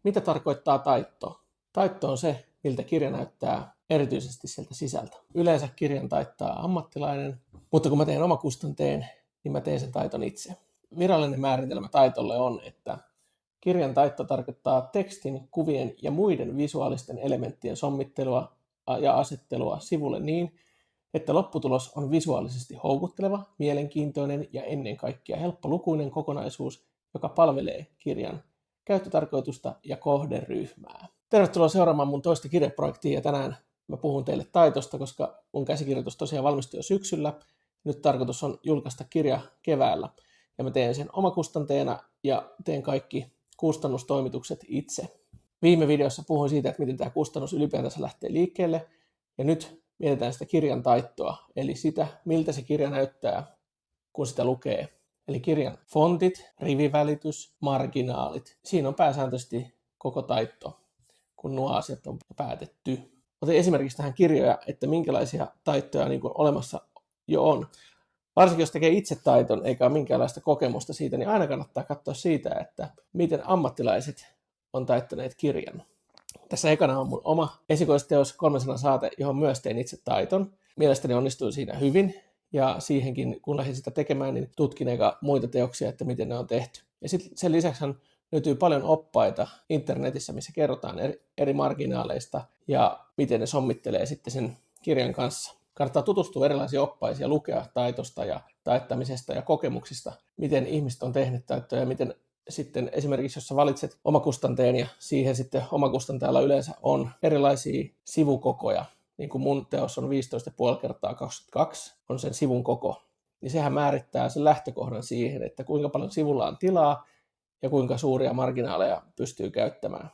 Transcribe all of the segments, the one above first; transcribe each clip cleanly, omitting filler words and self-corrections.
Mitä tarkoittaa taitto? Taitto on se, miltä kirja näyttää erityisesti sieltä sisältä. Yleensä kirjan taittaa ammattilainen, mutta kun mä teen omakustanteen, niin mä teen sen taiton itse. Virallinen määritelmä taitolle on, että kirjan taitto tarkoittaa tekstin, kuvien ja muiden visuaalisten elementtien sommittelua ja asettelua sivulle niin, että lopputulos on visuaalisesti houkutteleva, mielenkiintoinen ja ennen kaikkea helppolukuinen kokonaisuus, joka palvelee kirjan käyttötarkoitusta ja kohderyhmää. Tervetuloa seuraamaan mun toista kirjaprojektia ja tänään mä puhun teille taitosta, koska mun käsikirjoitus tosiaan valmistui jo syksyllä. Nyt tarkoitus on julkaista kirja keväällä ja mä teen sen omakustanteena ja teen kaikki kustannustoimitukset itse. Viime videossa puhuin siitä, että miten tämä kustannus ylipäätänsä lähtee liikkeelle ja nyt mietitään sitä kirjan taittoa, eli sitä, miltä se kirja näyttää, kun sitä lukee. Eli kirjan fontit, rivivälitys, marginaalit. Siinä on pääsääntöisesti koko taitto, kun nuo asiat on päätetty. Otin esimerkiksi tähän kirjoja, että minkälaisia taittoja niin kuin olemassa jo on. Varsinkin jos tekee itse taiton eikä ole minkäänlaista kokemusta siitä, niin aina kannattaa katsoa siitä, että miten ammattilaiset on taittaneet kirjan. Tässä ekana on mun oma esikoisteos 300 saate, johon myös tein itse taiton. Mielestäni onnistuin siinä hyvin ja siihenkin, kun lähdin sitä tekemään, niin tutkin eka muita teoksia, että miten ne on tehty. Ja sitten sen lisäksi löytyy paljon oppaita internetissä, missä kerrotaan eri marginaaleista ja miten ne sommittelee sitten sen kirjan kanssa. Kannattaa tutustua erilaisiin oppaisiin ja lukea taitosta ja taittamisesta ja kokemuksista, miten ihmiset on tehnyt taittoja ja miten sitten esimerkiksi, jos sä valitset omakustanteen ja siihen sitten omakustanteella yleensä on erilaisia sivukokoja, niin kuin mun teos on 15,5 kertaa 22 on sen sivun koko, niin sehän määrittää sen lähtökohdan siihen, että kuinka paljon sivulla on tilaa ja kuinka suuria marginaaleja pystyy käyttämään.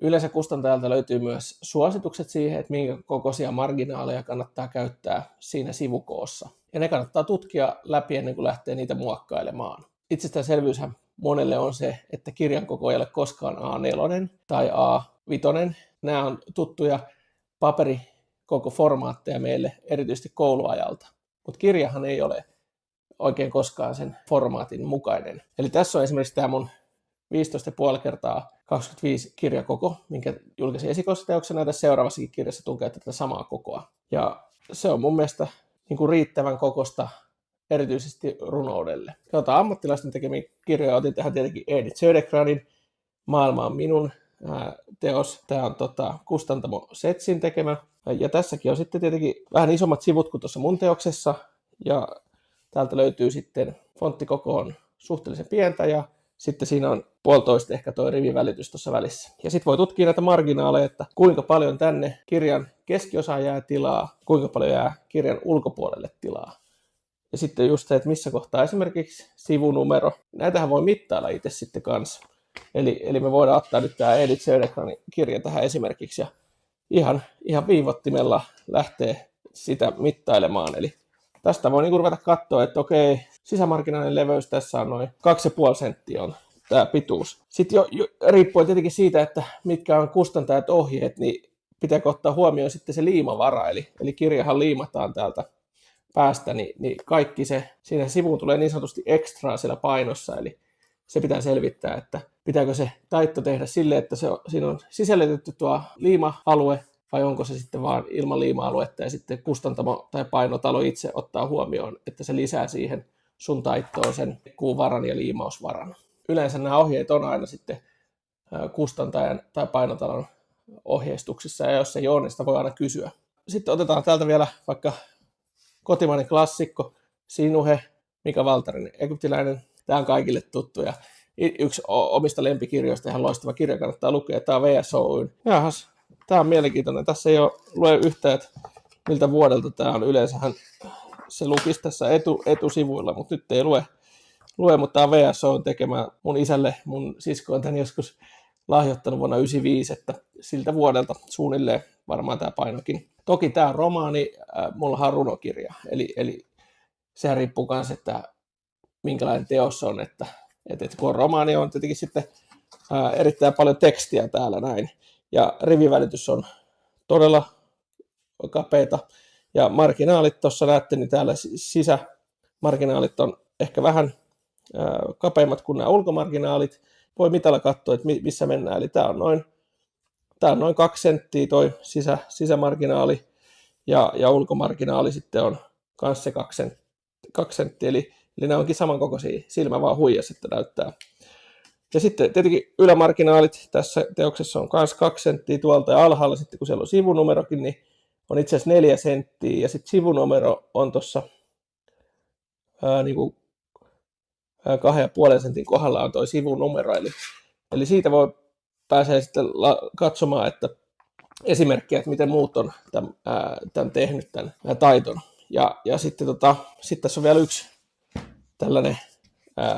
Yleensä kustantajalta löytyy myös suositukset siihen, että minkä kokoisia marginaaleja kannattaa käyttää siinä sivukoossa. Ja ne kannattaa tutkia läpi ennen kuin lähtee niitä muokkailemaan. Itsestäänselvyyshän monelle on se, että kirjan koko ei ole koskaan A4 tai A5. Nämä on tuttuja paperikokoformaatteja meille erityisesti kouluajalta. Mutta kirjahan ei ole oikein koskaan sen formaatin mukainen. Eli tässä on esimerkiksi tämä mun 15,5 kertaa 25 kirjakoko, minkä julkaisin esikoisteoksena, ja tässä seuraavassakin kirjassa tuun käyttää tätä samaa kokoa. Ja se on mun mielestä niin kuin riittävän kokosta erityisesti runoudelle. Katsotaan ammattilaisten tekemiä kirjoja. Otin tähän tietenkin Edith Södergranin Maailma on minun teos. Tämä on Kustantamo Setsin tekemä. Ja tässäkin on sitten tietenkin vähän isommat sivut kuin tuossa mun teoksessa. Ja täältä löytyy sitten fonttikoko on suhteellisen pientä ja sitten siinä on 1,5 ehkä tuo rivivälitys tuossa välissä. Ja sitten voi tutkia näitä marginaaleja, että kuinka paljon tänne kirjan keskiosaan jää tilaa, kuinka paljon jää kirjan ulkopuolelle tilaa. Ja sitten just se, että missä kohtaa esimerkiksi sivunumero. Näitähän voi mittailla itse sitten kanssa. Eli me voidaan ottaa nyt tämä Edith Södergranin kirja tähän esimerkiksi ja ihan viivottimella lähtee sitä mittailemaan. Eli tästä voi ruveta katsoa, että okei, sisämarginaalinen leveys tässä on noin 2,5 senttiä on tämä pituus. Sitten jo riippuen tietenkin siitä, että mitkä on kustantajat ohjeet, niin pitääkö ottaa huomioon sitten se liimavara. Eli kirjahan liimataan täältä päästä, niin kaikki se siinä sivuun tulee niin sanotusti ekstraa siellä painossa, eli se pitää selvittää, että pitääkö se taitto tehdä sille, että siinä on sisällytetty tuo liima-alue, vai onko se sitten vaan ilman liima-aluetta, ja sitten kustantamo tai painotalo itse ottaa huomioon, että se lisää siihen sun taittoon sen kuuvaran ja liimausvaran. Yleensä nämä ohjeet on aina sitten kustantajan tai painotalon ohjeistuksissa, ja jos ei ole, niin sitä voi aina kysyä. Sitten otetaan täältä vielä vaikka kotimainen klassikko, Sinuhe, Mika Valtarin egyptiläinen. Tämä on kaikille tuttu ja yksi omista lempikirjoista, ihan loistava kirja, kannattaa lukea. Tämä on VSOyn. Jahas, tämä on mielenkiintoinen. Tässä ei ole lue yhtään, että miltä vuodelta tämä on. Yleensähän se lukisi tässä etusivuilla, mutta nyt ei lue, mutta tämä on VSOyn tekemä mun isälle. Mun sisko on tämän joskus lahjoittanut vuonna 1995, että siltä vuodelta suunnilleen varmaan tämä painokin. Toki tämä on romaani, mullahan on runokirja, eli sehän riippuu myös, että minkälainen teos on, että kun on romaani, on tietenkin sitten erittäin paljon tekstiä täällä näin, ja rivivälitys on todella kapeita, ja marginaalit tuossa näette, niin täällä sisämarginaalit on ehkä vähän kapeimmat kuin nämä ulkomarginaalit, voi mitalla katsoa, että missä mennään. Eli tämä on noin 2 senttiä toi sisämarginaali ja ulkomarginaali sitten on myös se 2 senttiä. Eli nämä onkin samankokoisia, silmä vaan huijas, että näyttää. Ja sitten tietenkin ylämarginaalit tässä teoksessa on myös 2 senttiä tuolta ja alhaalla sitten kun siellä on sivunumerokin, niin on itse asiassa 4 senttiä ja sitten sivunumero on tuossa niin 2,5 sentin kohdalla on tuo sivunumero. Eli siitä voi pääsee sitten katsomaan, että esimerkkiä, että miten muut on tämän tehnyt, tämän taiton. Ja sitten tässä on vielä yksi tällainen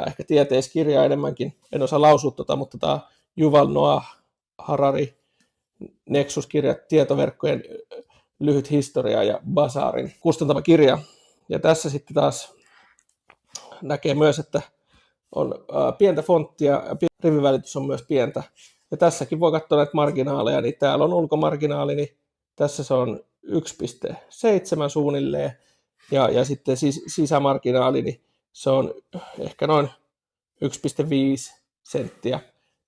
ehkä tieteiskirja enemmänkin, en osaa lausua mutta tämä Yuval Noah Harari Nexus-kirja, tietoverkkojen lyhyt historia ja Bazarin kustantama kirja. Ja tässä sitten taas näkee myös, että on pientä fonttia ja rivivälitys on myös pientä. Ja tässäkin voi katsoa näitä marginaaleja, niin täällä on ulkomarginaali, niin tässä se on 1,7 suunnilleen, ja sitten sisämarginaali, niin se on ehkä noin 1,5 senttiä,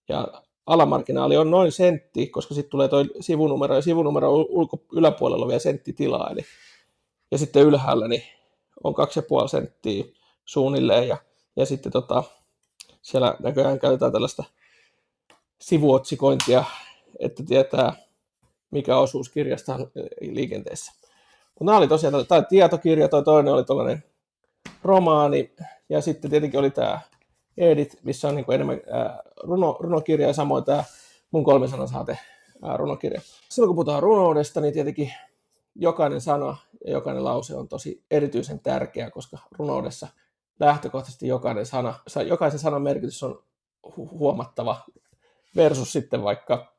ja alamarginaali on noin sentti, koska sitten tulee tuo sivunumero, ja sivunumero yläpuolella on vielä senttitilaa, ja sitten ylhäällä niin on 2,5 senttiä suunnilleen, ja sitten siellä näköjään käytetään tällaista sivuotsikointia, että tietää, mikä osuus kirjasta on liikenteessä. Mutta nämä oli tosiaan, tämä tietokirja, toinen oli tällainen romaani, ja sitten tietenkin oli tämä Edit, missä on niin kuin enemmän runokirja, ja samoin tämä mun 300 saate runokirja. Silloin kun puhutaan runoudesta, niin tietenkin jokainen sana ja jokainen lause on tosi erityisen tärkeä, koska runoudessa lähtökohtaisesti jokaisen sanan merkitys on huomattava versus sitten vaikka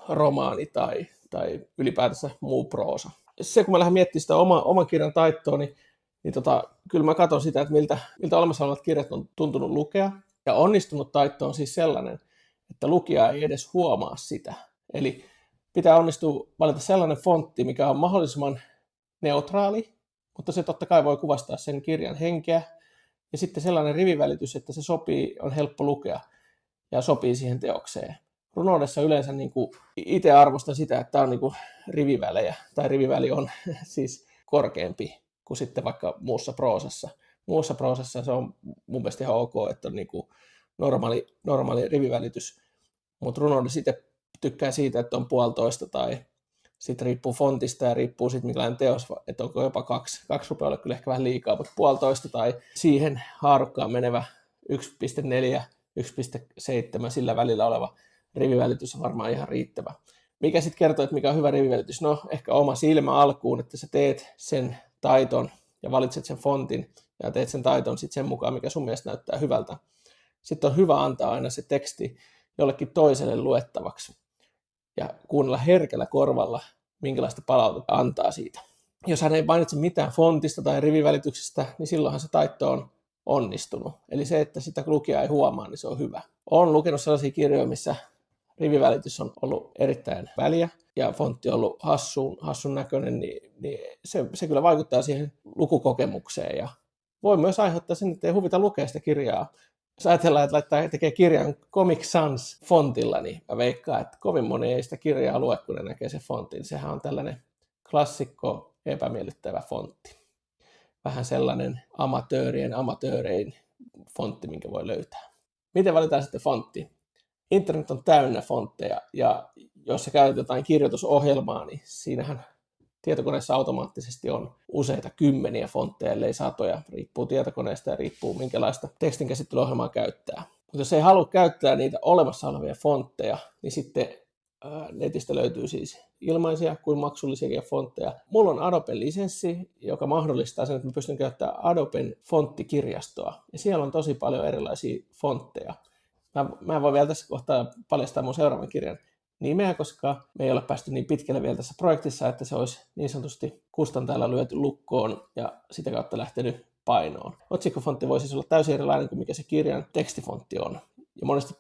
romaani tai ylipäätänsä muu proosa. Se, kun mä lähden miettimään sitä oman kirjan taittoa, niin kyllä mä katson sitä, että miltä olemassa olevat kirjat on tuntunut lukea. Ja onnistunut taitto on siis sellainen, että lukija ei edes huomaa sitä. Eli pitää onnistua valita sellainen fontti, mikä on mahdollisimman neutraali, mutta se totta kai voi kuvastaa sen kirjan henkeä. Ja sitten sellainen rivivälitys, että se sopii, on helppo lukea ja sopii siihen teokseen. Runoudessa yleensä niin kuin itse arvostan sitä, että tämä on niin kuin rivivälejä, tai riviväli on siis korkeampi kuin sitten vaikka muussa proosassa. Muussa proosassa se on mun mielestä ihan ok, että on niin kuin normaali rivivälitys, mutta runoudessa itse tykkää siitä, että on 1,5 tai sitten riippuu fontista ja riippuu siitä minkälainen teos, että onko jopa 2 rupeaa olla kyllä ehkä vähän liikaa, mutta 1,5 tai siihen haarukkaan menevä 1,4, 1,7 sillä välillä oleva rivivälitys on varmaan ihan riittävä. Mikä sitten kertoo, että mikä on hyvä rivivälitys? No ehkä oma silmä alkuun, että sä teet sen taiton ja valitset sen fontin ja teet sen taiton sitten sen mukaan, mikä sun mielestä näyttää hyvältä. Sitten on hyvä antaa aina se teksti jollekin toiselle luettavaksi ja kuunnella herkällä korvalla, minkälaista palautetta antaa siitä. Jos hän ei mainitse mitään fontista tai rivivälityksestä, niin silloinhan se taitto on onnistunut. Eli se, että sitä lukija ei huomaa, niin se on hyvä. Olen lukenut sellaisia kirjoja, missä rivivälitys on ollut erittäin väliä ja fontti on ollut hassun näköinen, niin se kyllä vaikuttaa siihen lukukokemukseen ja voi myös aiheuttaa sen, että ei huvita lukea sitä kirjaa. Jos ajatellaan, että tekee kirjan Comic Sans fontilla, niin mä veikkaan, että kovin moni ei sitä kirjaa lue, kun ne näkee sen fontin. Sehän on tällainen klassikko epämiellyttävä fontti. Vähän sellainen amatöörein fontti, minkä voi löytää. Miten valitaan sitten fontti? Internet on täynnä fontteja, ja jos sä käytät jotain kirjoitusohjelmaa, niin siinähän tietokoneessa automaattisesti on useita kymmeniä fontteja, ellei satoja. Riippuu tietokoneesta ja riippuu minkälaista tekstinkäsittelyohjelmaa käyttää. Mutta jos ei halua käyttää niitä olemassa olevia fontteja, niin sitten netistä löytyy siis ilmaisia kuin maksullisia fontteja. Mulla on Adobe-lisenssi, joka mahdollistaa sen, että mä pystyn käyttämään Adoben fonttikirjastoa. Ja siellä on tosi paljon erilaisia fontteja. Mä en voi vielä tässä kohtaa paljastaa mun seuraavan kirjan nimeä, koska me ei ole päästy niin pitkälle vielä tässä projektissa, että se olisi niin sanotusti kustantajalla lyöty lukkoon ja sitä kautta lähtenyt painoon. Otsikkofontti voi siis olla täysin erilainen kuin mikä se kirjan tekstifontti on. Ja monesti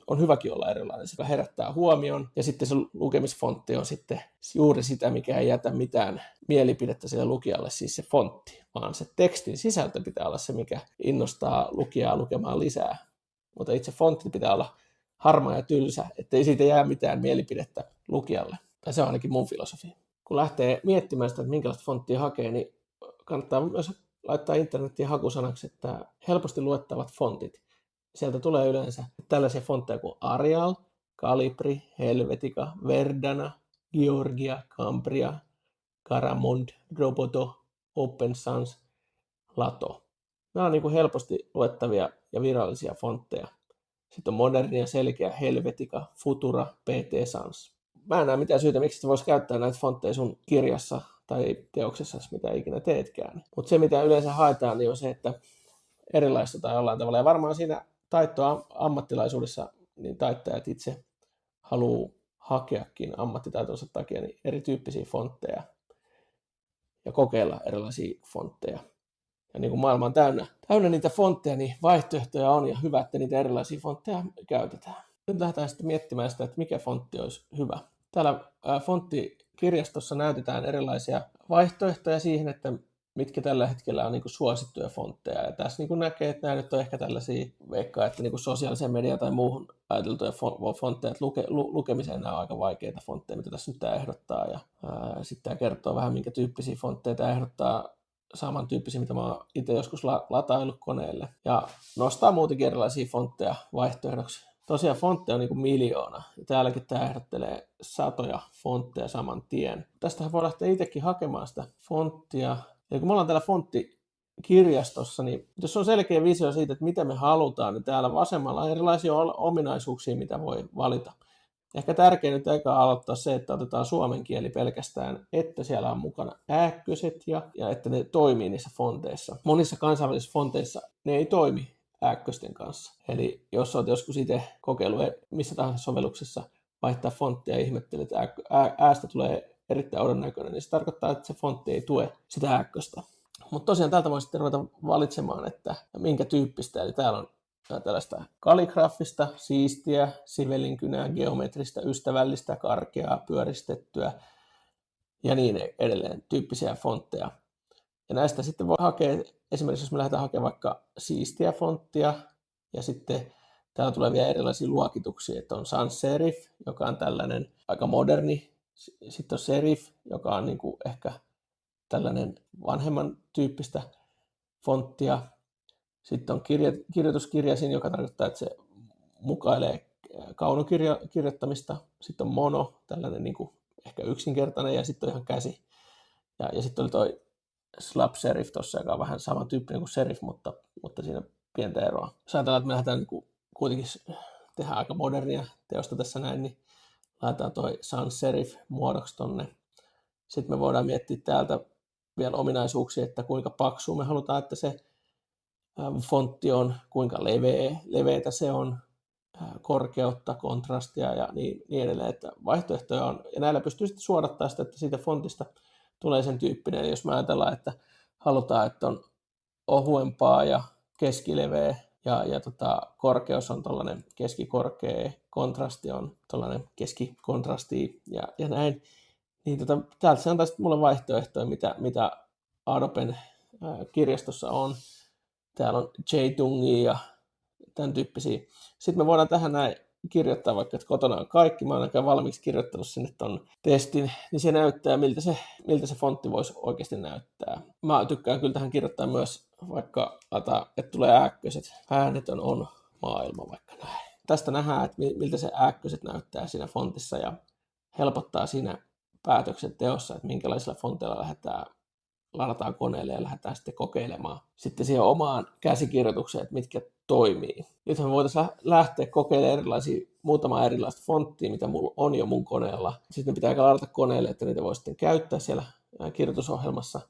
on hyväkin olla erilainen, se herättää huomion. Ja sitten se lukemisfontti on sitten juuri sitä, mikä ei jätä mitään mielipidettä sille lukijalle, siis se fontti, vaan se tekstin sisältö pitää olla se, mikä innostaa lukijaa lukemaan lisää. Mutta itse fontti pitää olla harmaa ja tylsä, ettei siitä jää mitään mielipidettä lukijalle. Ja se on ainakin mun filosofia. Kun lähtee miettimään sitä, että minkälaista fonttia hakee, niin kannattaa myös laittaa internetin hakusanaksi, että helposti luettavat fontit. Sieltä tulee yleensä tällaisia fontteja kuin Arial, Calibri, Helvetica, Verdana, Georgia, Cambria, Garamond, Roboto, Open Sans, Lato. Nämä on niin kuin helposti luettavia ja virallisia fontteja. Sitten on moderni ja selkeä Helvetica, Futura, PT Sans. Mä en näe mitään syytä, miksi sä vois käyttää näitä fontteja sun kirjassa tai teoksessa, mitä ikinä teetkään. Mutta se, mitä yleensä haetaan, niin on se, että erilaista tai jollain tavalla. Ja varmaan siinä ammattilaisuudessa niin taittajat itse haluaa hakeakin ammattitaitonsa takia niin erityyppisiä fontteja ja kokeilla erilaisia fontteja. Ja niin kuin maailma on täynnä niitä fontteja, niin vaihtoehtoja on ja hyvä, että niitä erilaisia fontteja käytetään. Nyt lähdetään sitten miettimään sitä, että mikä fontti olisi hyvä. Täällä fonttikirjastossa näytetään erilaisia vaihtoehtoja siihen, että mitkä tällä hetkellä on niin kuin suosittuja fontteja. Ja tässä niin kuin näkee, että nämä nyt on ehkä tällaisia, veikkaa, että niin kuin sosiaalisen median tai muuhun ajateltuja fontteja, että lukemiseen nämä on aika vaikeita fontteja, mitä tässä nyt tämä ehdottaa. Ja sitten tämä kertoo vähän, minkä tyyppisiä fontteja tämä ehdottaa, samantyyppisiä, mitä mä oon itse joskus lataillut koneelle. Ja nostaa muutenkin erilaisia fontteja vaihtoehdoksi. Tosiaan fontteja on niin kuin miljoona. Ja täälläkin tämä ehdottelee satoja fontteja saman tien. Tästähän voi lähteä itsekin hakemaan sitä fonttia. Ja kun me ollaan täällä fonttikirjastossa, niin jos on selkeä visio siitä, että mitä me halutaan, niin täällä vasemmalla on erilaisia ominaisuuksia, mitä voi valita. Ehkä tärkein nyt eikä aloittaa se, että otetaan suomen kieli pelkästään, että siellä on mukana ääkköset ja että ne toimii niissä fonteissa. Monissa kansainvälisissä fonteissa ne ei toimi ääkkösten kanssa. Eli jos olet joskus itse kokeillut missä tahansa sovelluksessa vaihtaa fonttia ja ihmettelet, että äästä tulee erittäin oudon näköinen, niin se tarkoittaa, että se fontti ei tue sitä ääkköstä. Mutta tosiaan täältä voi sitten ruveta valitsemaan, että minkä tyyppistä. Eli täällä on tällaista kaligrafista, siistiä, sivelinkynää, geometrista, ystävällistä, karkeaa, pyöristettyä ja niin edelleen tyyppisiä fontteja. Ja näistä sitten voi hakea, esimerkiksi jos me lähdetään hakemaan vaikka siistiä fonttia, ja sitten täällä tulee vielä erilaisia luokituksia, että on sans serif, joka on tällainen aika moderni, sitten on serif, joka on niin kuin ehkä tällainen vanhemman tyyppistä fonttia, sitten on kirjoituskirjaisin, joka tarkoittaa, että se mukailee kaunokirjoittamista, sitten on mono, tällainen niin kuin ehkä yksinkertainen, ja sitten on ihan käsi, ja sitten oli toi slab serif tuossa, joka on vähän samantyyppinen kuin serif, mutta siinä pientä eroa. Jos ajatellaan, että me lähdetään niin kuitenkin tehdä aika modernia teosta tässä näin, niin laitetaan toi sans serif muodoksi tonne. Sitten me voidaan miettiä täältä vielä ominaisuuksia, että kuinka paksu me halutaan, että se fontti on, kuinka leveätä se on, korkeutta, kontrastia ja niin edelleen. Että vaihtoehtoja on, ja näillä pystyy sitten suodattaa sitä, että siitä fontista tulee sen tyyppinen. Eli jos me ajatellaan, että halutaan, että on ohuempaa ja keskileveä ja korkeus on tuollainen keskikorkea, kontrasti on tuollainen keskikontrasti ja näin, niin täältä se antaa sitten mulle vaihtoehtoja, mitä Adoben kirjastossa on. Täällä on JTungia ja tämän tyyppisiä. Sitten me voidaan tähän näin kirjoittaa, vaikka että kotona on kaikki. Mä oon ainakaan valmiiksi kirjoittanut sinne ton testin, niin se näyttää, miltä se fontti voisi oikeasti näyttää. Mä tykkään kyllä tähän kirjoittaa myös, vaikka että tulee ääkköset. Äänetön on maailma, vaikka näin. Tästä nähdään, että miltä se ääkköset näyttää siinä fontissa ja helpottaa siinä päätöksenteossa, että minkälaisilla fonteilla ladataan koneelle ja lähdetään sitten kokeilemaan sitten siihen omaan käsikirjoitukseen, että mitkä toimii. Nythän me voitaisiin lähteä kokeilemaan muutamaa erilaista fonttia, mitä mulla on jo mun koneella. Sitten ne pitää ladata koneelle, että niitä voi sitten käyttää siellä kirjoitusohjelmassa.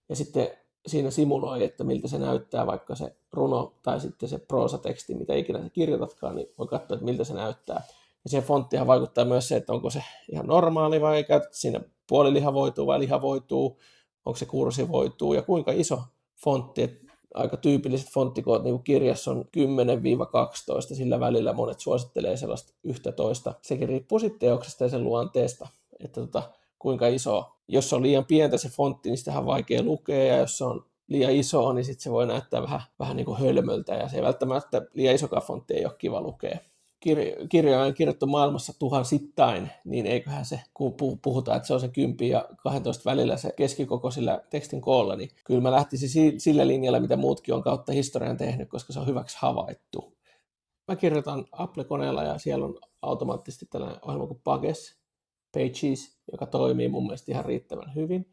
Ja sitten siinä simuloi, että miltä se näyttää, vaikka se runo tai sitten se proosateksti, mitä ikinä sä kirjoitatkaan, niin voi katsoa, että miltä se näyttää. Ja siihen fonttihan vaikuttaa myös se, että onko se ihan normaali vai käytetään siinä puolilihavoituu vai lihavoituu, onko se kursivoituu ja kuinka iso fontti. Et aika tyypilliset fonttikoot niin kuin kirjassa on 10-12, sillä välillä monet suosittelee sellaista 11. Sekin riippuu sitten teoksesta ja sen luonteesta, että kuinka iso. Jos on liian pientä se fontti, niin sitähän on vaikea lukea, ja jos se on liian iso, niin sitten se voi näyttää vähän niin kuin hölmöltä, ja se ei välttämättä liian isokaan fontti ei ole kiva lukea. kirjoja on kirjoittu maailmassa tuhansittain, niin eiköhän se, kun puhutaan, että se on se 10 ja 12 välillä se keskikoko sillä tekstin koolla, niin kyllä mä lähtisin sillä linjalla, mitä muutkin on kautta historian tehnyt, koska se on hyväksi havaittu. Mä kirjoitan Apple-koneella ja siellä on automaattisesti tällainen ohjelma kuin Pages, joka toimii mun mielestä ihan riittävän hyvin.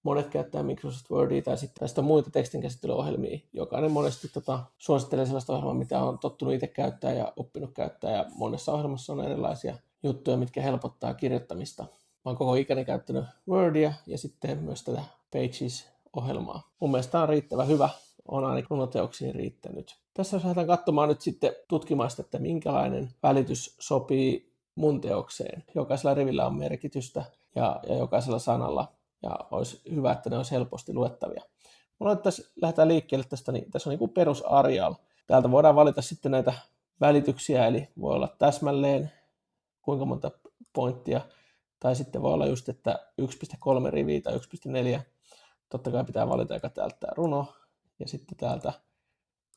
Monet käyttää Microsoft Wordia tai sitten tästä muita tekstinkäsittelyohjelmia. Jokainen monesti suosittelee sellaista ohjelmaa, mitä on tottunut itse käyttää ja oppinut käyttää. Ja monessa ohjelmassa on erilaisia juttuja, mitkä helpottaa kirjoittamista. Mä oon koko ikäni käyttänyt Wordia ja sitten myös tätä Pages-ohjelmaa. Mun mielestä tämä on riittävän hyvä. On ainakin runoteoksiin riittänyt. Tässä jos lähdetään katsomaan nyt sitten tutkimaan sitä, että minkälainen välitys sopii mun teokseen. Jokaisella rivillä on merkitystä ja jokaisella sanalla. Ja olisi hyvä, että ne olisi helposti luettavia. Mulla lähdetään liikkeelle tästä, niin tässä on niin kuin perus Arial. Täältä voidaan valita sitten näitä välityksiä, eli voi olla täsmälleen kuinka monta pointtia, tai sitten voi olla just, että 1.3 riviä tai 1.4. Totta kai pitää valita, joka täältä runo, ja sitten täältä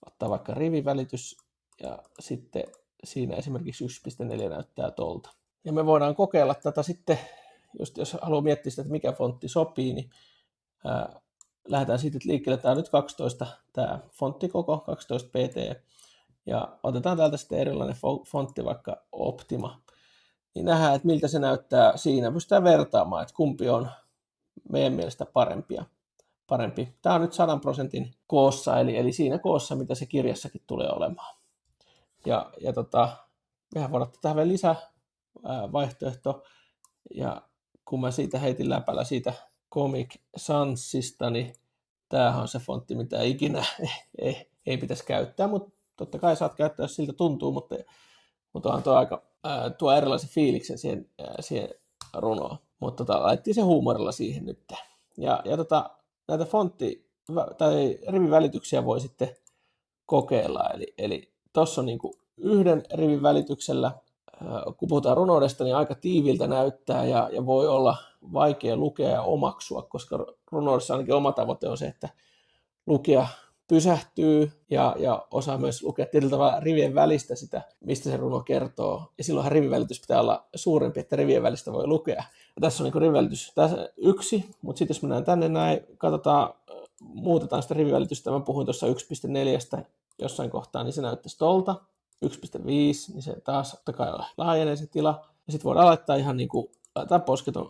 ottaa vaikka rivivälitys, ja sitten siinä esimerkiksi 1.4 näyttää tolta. Ja me voidaan kokeilla tätä sitten, jos haluaa miettiä sitä, että mikä fontti sopii, niin lähdetään siitä liikkeelle. Tämä on nyt 12, tämä fonttikoko, 12 pt, ja otetaan täältä sitten erilainen fontti, vaikka Optima, niin nähdään, että miltä se näyttää siinä. Pystytään vertaamaan, että kumpi on meidän mielestä parempi. Tämä on nyt 100% koossa, eli siinä koossa, mitä se kirjassakin tulee olemaan. Mehän voidaan ottaa tähän vielä lisää vaihtoehto, ja kun mä siitä heitin läpällä siitä Comic Sansista, niin tämähän on se fontti, mitä ikinä ei pitäisi käyttää, mutta totta kai saat käyttää, jos siltä tuntuu, mutta on tuo erilaisen fiiliksen siihen runoon. Mutta laittiin se huumorilla siihen nyt. Ja näitä tai rivivälityksiä voi sitten kokeilla. Eli tuossa on niinku yhden rivin välityksellä, kun puhutaan runoudesta, niin aika tiiviltä näyttää ja voi olla vaikea lukea ja omaksua, koska runoudessa ainakin oma tavoite on se, että lukija pysähtyy ja osaa myös lukea tietyllä tavalla rivien välistä sitä, mistä se runo kertoo. Ja silloinhan rivivälitys pitää olla suurempi, että rivien välistä voi lukea. Ja tässä on niin rivivälitys tässä 1, mutta sitten jos mennään tänne näin, muutetaan sitä rivivälitystä, mä puhuin tuossa 1.4 jossain kohtaa, niin se näyttäisi tolta. 1.5, niin se taas totta kai laajenee se tila. Ja sitten voidaan laittaa ihan niin kuin,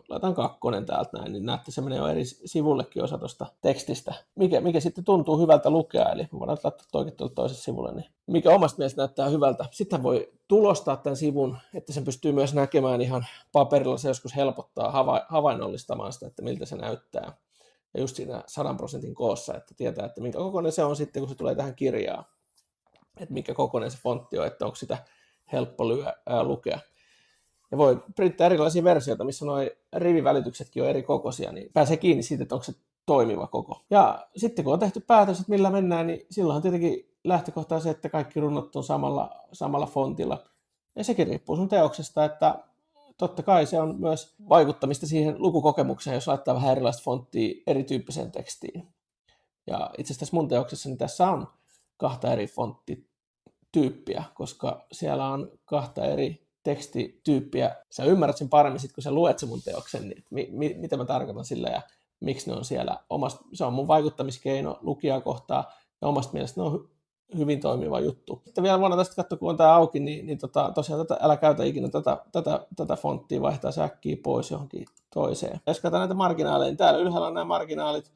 laitetaan 2 täältä näin, niin näette, se menee jo eri sivullekin osa tuosta tekstistä. Mikä sitten tuntuu hyvältä lukea, eli voidaan laittaa toikin tuolle toiselle sivulle, niin mikä omasta mielestä näyttää hyvältä. Sitten voi tulostaa tämän sivun, että sen pystyy myös näkemään ihan paperilla, se joskus helpottaa havainnollistamaan sitä, että miltä se näyttää. Ja just siinä 100% koossa, että tietää, että minkä kokoinen se on sitten, kun se tulee tähän kirjaan. Että mikä kokoinen se fontti on, että onko sitä helppo lukea. Ja voi printtää erilaisia versioita, missä nuo rivivälityksetkin on eri kokoisia, niin pääsee kiinni siitä, että onko se toimiva koko. Ja sitten kun on tehty päätös, että millä mennään, niin silloin on tietenkin lähtökohta se, että kaikki runnot on samalla fontilla. Ja sekin riippuu sun teoksesta, että totta kai se on myös vaikuttamista siihen lukukokemukseen, jos laittaa vähän erilaista fonttia erityyppiseen tekstiin. Ja itse asiassa mun teoksessa niin tässä on 2 eri fonttityyppiä, koska siellä on 2 eri tekstityyppiä. Sä ymmärrät sen paremmin sit, kun sä luet sen mun teoksen, niin mitä mä tarkoitan sillä ja miksi ne on siellä. Se on mun vaikuttamiskeino lukijaa kohtaan ja omasta mielestä ne on hyvin toimiva juttu. Sitten vielä voidaan tästä katsoa, kun on tää auki, niin tosiaan älä käytä ikinä tätä fonttia, vaihtaa säkkiä pois johonkin toiseen. Jos katsotaan näitä marginaaleja, niin täällä ylhäällä on nämä marginaalit.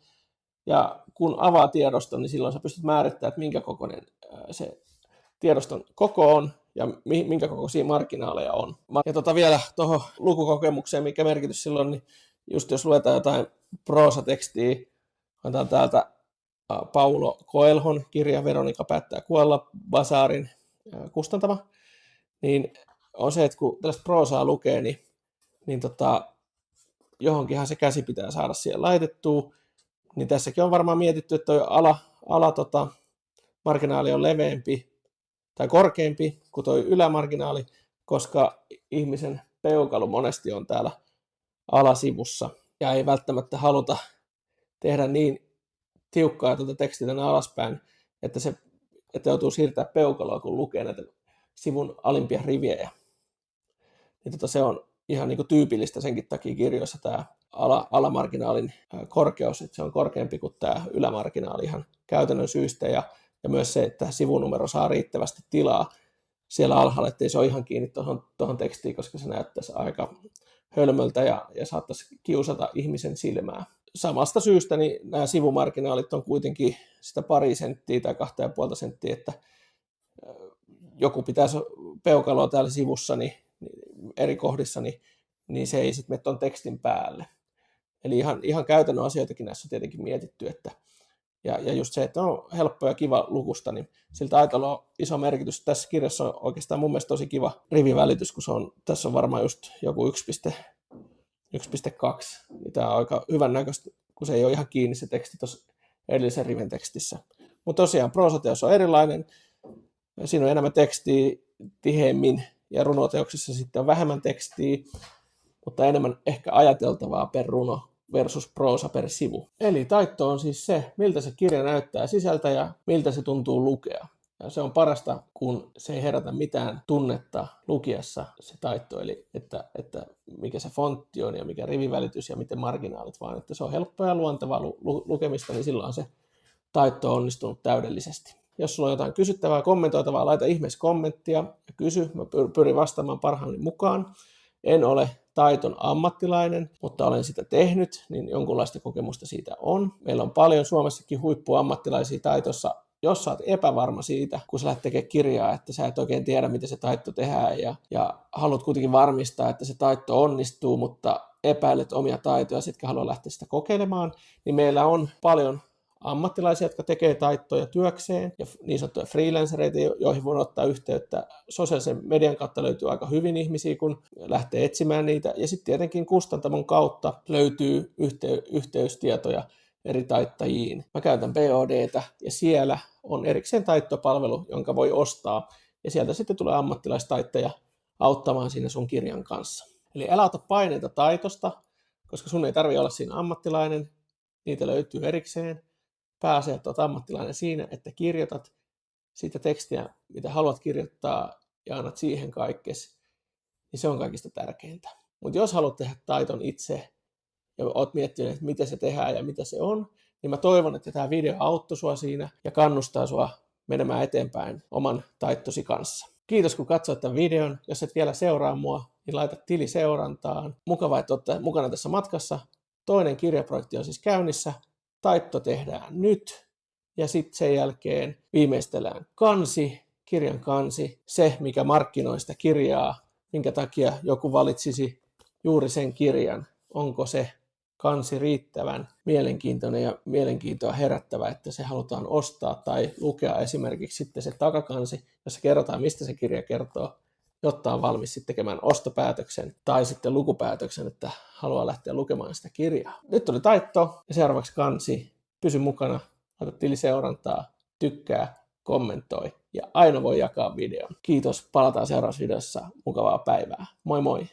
Ja kun avaa tiedoston, niin silloin sä pystyt määrittämään, että minkä kokoinen se tiedoston koko on ja minkä kokoisia marginaaleja on. Ja vielä tuohon lukukokemukseen, mikä merkitys silloin, niin just jos luetaan jotain proosatekstiä, otetaan täältä Paulo Coelhon kirja Veronika päättää kuolla, Bazarin kustantama, niin on se, että kun tällaista proosaa lukee, niin johonkinhan se käsi pitää saada siihen laitettua. Niin tässäkin on varmaan mietitty, että tuo marginaali on leveämpi tai korkeampi kuin tuo ylämarginaali, koska ihmisen peukalu monesti on täällä alasivussa ja ei välttämättä haluta tehdä niin tiukkaa tekstiä tänne alaspäin, että joutuu siirtämään peukaloa, kun lukee näitä sivun alimpia rivejä. Niin se on ihan niin kuin tyypillistä senkin takia kirjoissa tämä alamarginaalin korkeus, että se on korkeampi kuin tämä ylämarginaali ihan käytännön syystä, ja myös se, että sivunumero saa riittävästi tilaa siellä alhaalla, ettei se ole ihan kiinni tuohon tekstiin, koska se näyttäisi aika hölmöltä ja saattaisi kiusata ihmisen silmää. Samasta syystä niin nämä sivumarginaalit on kuitenkin sitä pari senttiä tai 2,5 senttiä, että joku pitäisi peukaloa täällä sivussa niin eri kohdissa, niin se ei sitten mene tuon tekstin päälle. Eli ihan käytännön asioitakin näissä on tietenkin mietitty, ja just se, että on helppo ja kiva lukusta, niin siltä aika on iso merkitys. Tässä kirjassa on oikeastaan mun mielestä tosi kiva rivivälitys, kun tässä on varmaan just joku 1,2, niin tämä on aika hyvän näköistä, kun se ei ole ihan kiinni se teksti tuossa edellisen rivin tekstissä. Mutta tosiaan proosateos on erilainen, siinä on enemmän tekstiä tiheemmin, ja runoteoksissa sitten on vähemmän tekstiä, mutta enemmän ehkä ajateltavaa per runo versus proosa per sivu. Eli taitto on siis se, miltä se kirja näyttää sisältä ja miltä se tuntuu lukea. Ja se on parasta, kun se ei herätä mitään tunnetta lukiessa se taitto, eli että mikä se fontti on ja mikä rivivälitys ja miten marginaalit, vaan että se on helppoa ja luontevaa lukemista, niin silloin se taitto on onnistunut täydellisesti. Jos sulla on jotain kysyttävää, kommentoitavaa, laita ihmeessä kommenttia ja kysy. Mä pyrin vastaamaan parhaani mukaan. En ole taiton ammattilainen, mutta olen sitä tehnyt, niin jonkunlaista kokemusta siitä on. Meillä on paljon Suomessakin huippuammattilaisia taitossa. Jos sä oot epävarma siitä, kun sä lähdet tekemään kirjaa, että sä et oikein tiedä, miten se taitto tehdään ja haluat kuitenkin varmistaa, että se taitto onnistuu, mutta epäilet omia taitoja, etkä halua lähteä sitä kokeilemaan, niin meillä on paljon ammattilaisia, jotka tekee taittoja työkseen ja niin sanottuja freelancereita, joihin voi ottaa yhteyttä. Sosiaalisen median kautta löytyy aika hyvin ihmisiä, kun lähtee etsimään niitä. Ja sitten tietenkin kustantamon kautta löytyy yhteystietoja eri taittajiin. Mä käytän BOD:tä ja siellä on erikseen taittopalvelu, jonka voi ostaa. Ja sieltä sitten tulee ammattilaistaitteja auttamaan siinä sun kirjan kanssa. Eli älä ota paineita taitosta, koska sun ei tarvitse olla siinä ammattilainen. Niitä löytyy erikseen. Pääsee, että olet ammattilainen siinä, että kirjoitat sitä tekstiä, mitä haluat kirjoittaa ja annat siihen kaikkes, niin se on kaikista tärkeintä. Mutta jos haluat tehdä taiton itse ja olet miettinyt, että miten se tehdään ja mitä se on, niin mä toivon, että tämä video auttoi sua siinä ja kannustaa sua menemään eteenpäin oman taittosi kanssa. Kiitos kun katsoit tämän videon. Jos et vielä seuraa mua, niin laita tili seurantaan. Mukavaa, että olette mukana tässä matkassa. Toinen kirjaprojekti on siis käynnissä. Taitto tehdään nyt ja sitten sen jälkeen viimeistellään kirjan kansi, se mikä markkinoi sitä kirjaa, minkä takia joku valitsisi juuri sen kirjan. Onko se kansi riittävän mielenkiintoinen ja mielenkiintoa herättävä, että se halutaan ostaa tai lukea esimerkiksi sitten se takakansi, jossa kerrotaan, mistä se kirja kertoo, jotta on valmis sitten tekemään ostopäätöksen tai sitten lukupäätöksen, että haluaa lähteä lukemaan sitä kirjaa. Nyt tuli taitto ja seuraavaksi kansi. Pysy mukana, laita tili seurantaa, tykkää, kommentoi ja aina voi jakaa videon. Kiitos, palataan seuraavassa videossa. Mukavaa päivää. Moi moi!